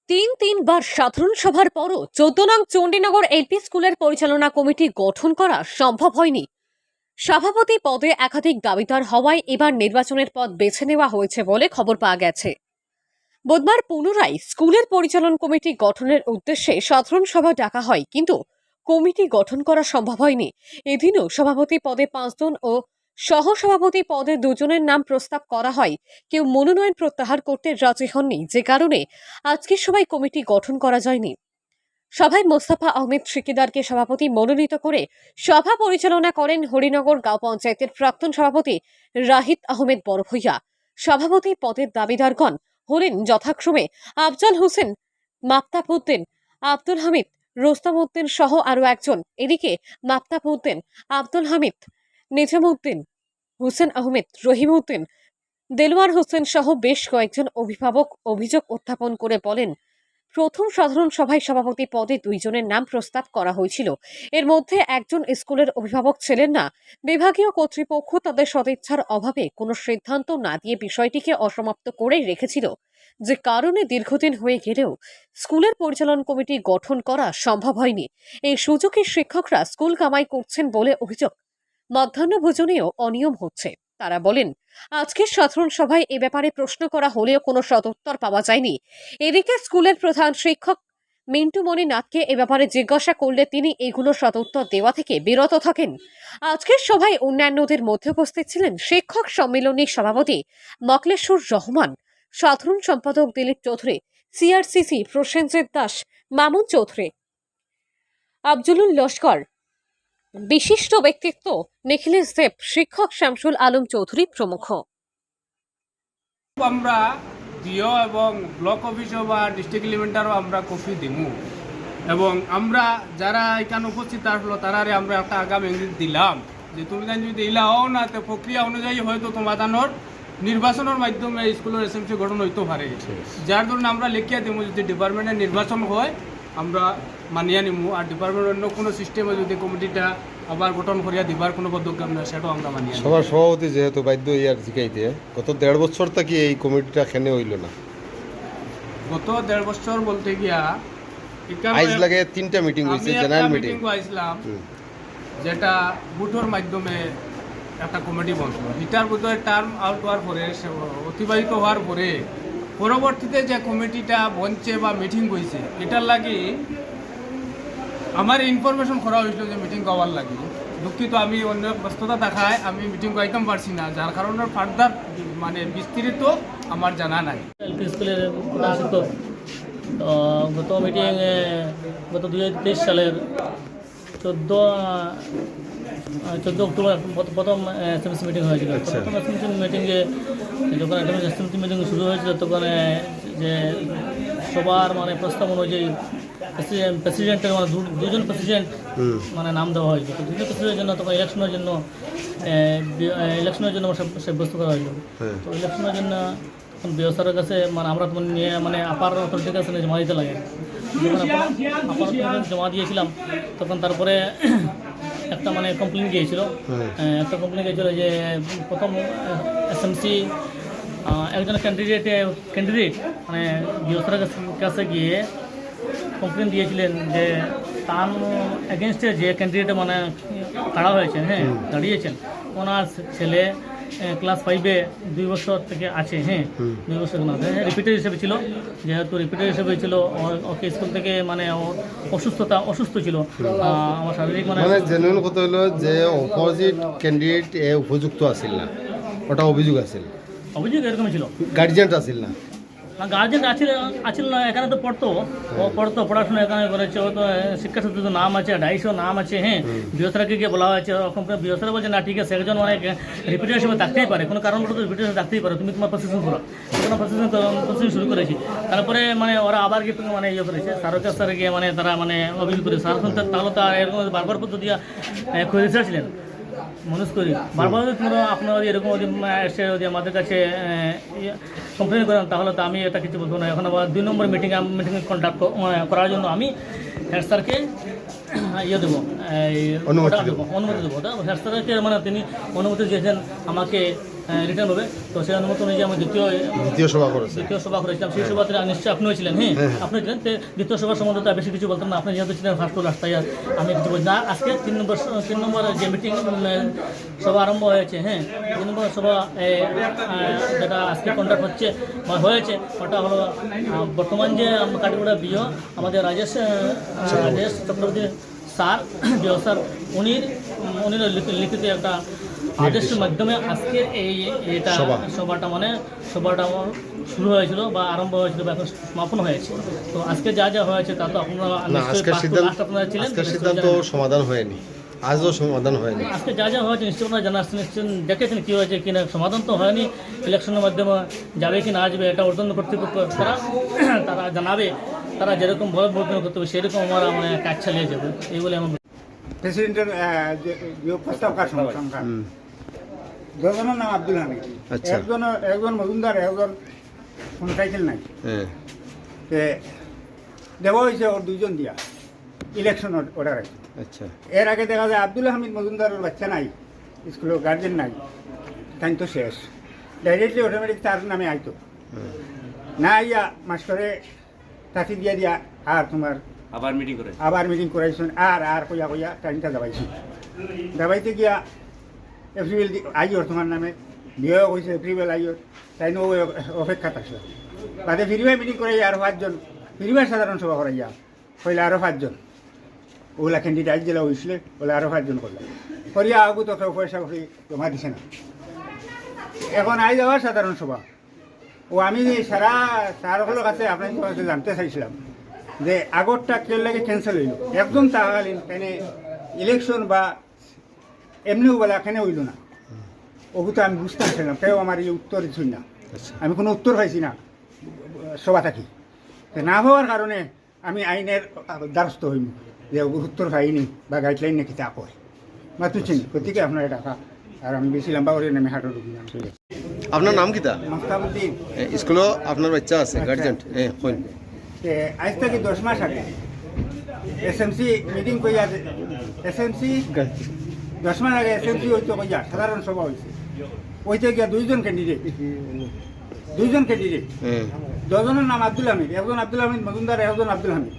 তিনবার সাধারণ সভার পরও ১৪ নং চণ্ডীনগর এলপি স্কুলের পরিচালনা কমিটি গঠন করা সম্ভব হয়নি। সভাপতি পদে একাধিক দাবিদার হওয়ায় এবার নির্বাচনের পথ বেছে নেওয়া হয়েছে বলে খবর পাওয়া গেছে। বুধবার পুনরায় স্কুলের পরিচালন কমিটি গঠনের উদ্দেশ্যে সাধারণ সভা ডাকা হয়, কিন্তু কমিটি গঠন করা সম্ভব হয়নি। এদিনও সভাপতি পদে ৫ জন ও সহসভাপতি পদে ২ জনের নাম প্রস্তাব করা হয়। কেউ মনোনয়ন প্রত্যাহার করতে রাজি হননি, যে কারণে আজকের সভায় কমিটি গঠন করা যায়নি। সভায় মোস্তফা আহমেদ শিকদারকে সভাপতি মনোনীত করে সভা পরিচালনা করেন হরিনগর গাঁও পঞ্চায়েতের প্রাক্তন সভাপতি রাহিত আহমেদ বড়ভূইয়া। সভাপতি পদের দাবিদারগণ হলেন যথাক্রমে আফজাল হোসেন, মাফতাব উদ্দিন, আব্দুল হামিদ, রোস্তম উদ্দিন সহ আরও একজন। এদিকে মাফতাব উদ্দিন, আব্দুল হামিদ, নিজামউদ্দিন, হুসেন আহমেদ, রহিম উদ্দিন, দেলোয়ার হোসেন সহ বেশ কয়েকজন অভিভাবক অভিযোগ উত্থাপন করে বলেন, প্রথম সাধারণ সভায় সভাপতি পদে ২ জনের নাম প্রস্তাব করা হয়েছিল। এর মধ্যে একজন স্কুলের অভিভাবক ছিলেন না। বিভাগীয় কর্তৃপক্ষ তাদের সদিচ্ছার অভাবে কোনো সিদ্ধান্ত না দিয়ে বিষয়টিকে অসমাপ্ত করেই রেখেছিল, যে কারণে দীর্ঘদিন হয়ে গেলেও স্কুলের পরিচালন কমিটি গঠন করা সম্ভব হয়নি। এই সুযোগে শিক্ষকরা স্কুল কামাই করছেন বলে অভিযোগ। মধ্যাহ্নভোজনেও অনিয়ম হচ্ছে। তারা বলেন, আজকের সাধারণ সভায় এ ব্যাপারে প্রশ্ন করা হলেও কোনো সদুত্তর পাওয়া যায়নি। এদিকে স্কুলের প্রধান শিক্ষক মিন্টু মণি নাথকে এ ব্যাপারে জিজ্ঞাসা করলে তিনি এগুলো সদুত্তর দেওয়া থেকে বিরত থাকেন। আজকের সভায় অন্যান্যদের মধ্যে উপস্থিত ছিলেন শিক্ষক সম্মেলনীর সভাপতি মকলেশুর রহমান, সাধারণ সম্পাদক দিলীপ চৌধুরী, সিআরসিসি প্রসেনজিৎ দাস, মামুন চৌধুরী, আফজলুল লস্কর, বিশিষ্ট ব্যক্তিত্ব নিখিলেশ দেব, শিক্ষক শামসুল আলম চৌধুরী প্রমুখ। আমরা ডিও এবং ব্লক অফিসও বা ডিস্ট্রিক্ট এলিমেন্টারও আমরা কপি দিমু এবং আমরা যারা এখানে উপস্থিত আসলো তারারে আমরা একটা আগাম ইঙ্গিত দিলাম যে তুমি যদি ইলাও না তো প্রক্রিয়া অনুযায়ী হয়তো তোমাদানোর নির্বাচনের মাধ্যমে স্কুলের এসএমসি গঠন হইতে পারে, যার জন্য আমরা লিখিয়া দিমু যদি ডিপার্টমেন্টের নির্বাচন হয় আমরা মানিয়া নিমু, আর ডিপার্টমেন্টের অন্য কোনো সিস্টেমে যদি কমিটিটা আবার গঠন করিয়া দিবার কোনো পদক্ষেপ নেয় সেটাও আমরা মানিয়া নিমু। সবার সভাপতি যেহেতু বাধ্য ইয়ার জিকাইতে গত ১.৫ বছর থেকে এই কমিটিটা খেনে হইল না। গত ১.৫ বছর বলতে গিয়া আইজ লাগে ৩টা মিটিং হয়েছে, জেনারেল মিটিং আইসলাম, যেটা বুথের মাধ্যমে একটা কমিটি বসল। এটার বোধহয় টার্ম আউট হওয়ার পরে অতিবাহিত হওয়ার পরে পরবর্তীতে যে কমিটিটা বনছে বা মিটিং হয়েছে এটার লাগি আমার ইনফরমেশন করা হয়েছিল যে মিটিং হওয়ার লাগে। দুঃখিত, আমি অন্য ব্যস্ততা দেখায় আমি মিটিং করাইতে পারছি না, যার কারণে ফার্দার মানে বিস্তৃত আমার জানা নাই। এলপি স্কুলের প্রধান শিক্ষক গত মিটিং গত ২০২৩ সালের 14 অক্টোবর প্রথম এসএমসি মিটিং হয়েছিল। প্রথম এসএমসি মিটিংয়ে যখন এসএমসি মিটিং শুরু হয়েছিল তখন যে সবার মানে প্রস্তাব অনুযায়ী প্রেসিডেন্টের মানে ২ জন প্রেসিডেন্ট মানে নাম দেওয়া হয়েছিল। ২ জন প্রেসিডেন্টের জন্য তখন ইলেকশনের জন্য সাব্যস্ত করা হয়েছিল। তো ইলেকশনের জন্য তখন বিওসারের কাছে মানে আমরা তখন নিয়ে মানে আপার অথরিটির কাছে জমা দিতে লাগে। যখন আপার অথরিটির জমা দিয়েছিলাম তখন তারপরে একটা মানে কমপ্লেন গিয়েছিল, যে প্রথম এসএমসি একজন ক্যান্ডিডেট মানে বিওসারের কাছে গিয়ে কমপ্লেন দিয়েছিলেন যে তার এগেনস্টে যে ক্যান্ডিডেট মানে খাড়া হয়েছেন, দাঁড়িয়েছেন, ওনার ছেলে ক্লাস 5-এ 2 বছর থেকে আছে, 2 বছর না, রিপিটার হিসেবে ছিল। যেহেতু রিপিটার হিসেবে ছিল ওকে স্কুল থেকে মানে অসুস্থ ছিল, আমার শারীরিক মানে জেনুইন কথা হলো যে অপোজিট ক্যান্ডিডেট উপযুক্ত আছিল না, ওটা অভিযোগ আছিল। অভিযোগ এরকম ছিল, গার্জিয়ান আছিল না, গার্জেন আছিল না। এখানে তো পড়তো পড়াশোনা এখানে করেছে, ও তো শিক্ষা সূত্রে নাম আছে, 250 নাম আছে। বিওসারকে গিয়ে বলা হয়েছে, বিওসার বলছে না ঠিক আছে, একজন মানে রিপিটার হিসেবে থাকতেই পারে, কোনো কারণ বলতে রিপিটার হিসেবে থাকতেই পারে, তুমি তোমার প্রসেসিং করো। প্রসেসিং শুরু করেছি। তারপরে মানে ওরা আবার গিয়ে মানে করেছে স্যারের গিয়ে মানে তারা মানে অভিযোগ করে স্যার শুনতে, তাহলে তো এরকম বারবার পদ্ধতি খুঁজে ছিলেন মনোজ করি বারবার যদি তোমরা আপনারা এরকম এসে যদি আমাদের কাছে কমপ্লেন করেন তাহলে তো আমি এটা কিছু বলবো না। এখন আবার 2 নম্বর মিটিং কন্ডাক্ট করার জন্য আমি হেড স্যারকে দেবো, অনুমতি দেবো। হেড স্যারকে মানে তিনি অনুমতি দিয়েছেন আমাকে রিটার্ন হবে। তো সেই অনুমতি অনুযায়ী আমি দ্বিতীয় সভা করেছে। দ্বিতীয় সভা করেছিলাম। সেই সভাতে নিশ্চয়ই আপনিও ছিলেন, হ্যাঁ আপনি ছিলেন। দ্বিতীয় সভা সম্বন্ধে তো বেশি কিছু বলতাম না, আপনি যেহেতু ছিলেন ফার্স্ট রাস্তায়, আমি কিছু বলছি না। আজকে 3 নম্বর যে মিটিং সভা আরম্ভ হয়েছে, হ্যাঁ 3 নম্বর সভা যেটা আজকে কন্ডাক্ট হচ্ছে বা হয়েছে, ওটা হলো বর্তমান যে কাটিগড়া বিও আমাদের Rajesh Chakraborty sir, BO sir, উনির লিখিত একটা আদেশের মাধ্যমে আজকে এটা সভাটা শুরু হয়েছিল বা আরম্ভ হয়েছিল বা এখন সমাপন হয়েছে। তো আজকে যা যা হয়েছে তা তো আপনারা আপনারা ছিলেন। সিদ্ধান্ত সমাধান হয়নি, আজও সমাধান হয়নি। আজকে যা যা হয়েছে নিশ্চয়ই আপনারা জানা নিশ্চয় দেখেছেন কী হয়েছে কিনা। সমাধান তো হয়নি, ইলেকশনের মাধ্যমে যাবে কি না আসবে এটা ঊর্ধ্বতন কর্তৃপক্ষ তারা জানাবে। তারা যেরকম বড় ভোট করতে হবে সেরকম আমরা কাজ চালিয়ে যাবে, এই বলে আমার। প্রেসিডেন্টের যে প্রস্তাব কার সংখ্যা দুজনের নাম আব্দুল হামিদ। আচ্ছা। একজন মজুমদার, একজন সাইকেল নাই। হ্যাঁ, দেওয়া হয়েছে ওর 2জন দিয়া ইলেকশন অর্ডার আছে। আচ্ছা। এর আগে দেখা যায় আব্দুল হামিদ মজুমদারের বাচ্চা নাই, স্কুলের গার্জেন নাই, তাই তো শেষ ডাইরেক্টলি অটোমেটিক তার নামে আইতো না। আইয়া মাস্টরে তাকে দিয়া দিয়া আর তোমার আবার মিটিং করাইছেন আর কইয়া টাইমটা দাবাইতে গিয়া এপ্রিল আইয়র তোমার নামে বিয়ে কইছে এপ্রিল আইয়র, তাই নো অপেক্ষা থাকছে। বাদে ফিরিবার মিটিং করাই আরও 5জন, ফিরিবার সাধারণ সভা করাইয়া কইলে আরও 5জন, ওগুলা ক্যান্ডিডেট জেলা হয়েছিল বলে আরও 5জন করলাম করিয়া আগু তো কেউ পয়সা করি জমা দিছে না। এখন আই যাওয়ার সাধারণ সভা ও আমি সারা স্যারগুলোর কাছে আপনার কাছে জানতে চাইছিলাম যে আগরটা কেউ লাগে ক্যান্সেল হইল, একদম তাহকালীন এখানে ইলেকশন বা এমনিও বলে এখানে হইল না। ওগু তো আমি বুঝতে পারছিলাম, কেউ আমার এই উত্তর দিচ্ছি না, আমি কোনো উত্তর পাইছি না সভা থাকি। না হওয়ার কারণে আমি আইনের দ্বারস্থ হইম যে উত্তর পাইনি বা গাইডলাইন নাকি তা কয় মাতুছেন গতিকে আপনার টাকা। আর আমি বেশি লম্বা করে নেমে হাঁটো ঢুকি না। আপনার নাম কিতা? মাস্তাবুদ্দিন। স্কুলও আপনার বাচ্চা আছে, গার্জেন? হ্যাঁ, কইন। আজ থেকে 10 মাস আগে এসএমসি মিটিং কইয়া, এসএমসি 10 মাস আগে এসএমসি হইতো কইয়া সাধারণ সভা হয়েছে। ওইতে গিয়া 2জন ক্যান্ডিডেট, 2জন ক্যান্ডিডেট, 2জনের নাম আব্দুল হামিদ, একজন আব্দুল হামিদ মজুমদার, একজন আব্দুল হামিদ।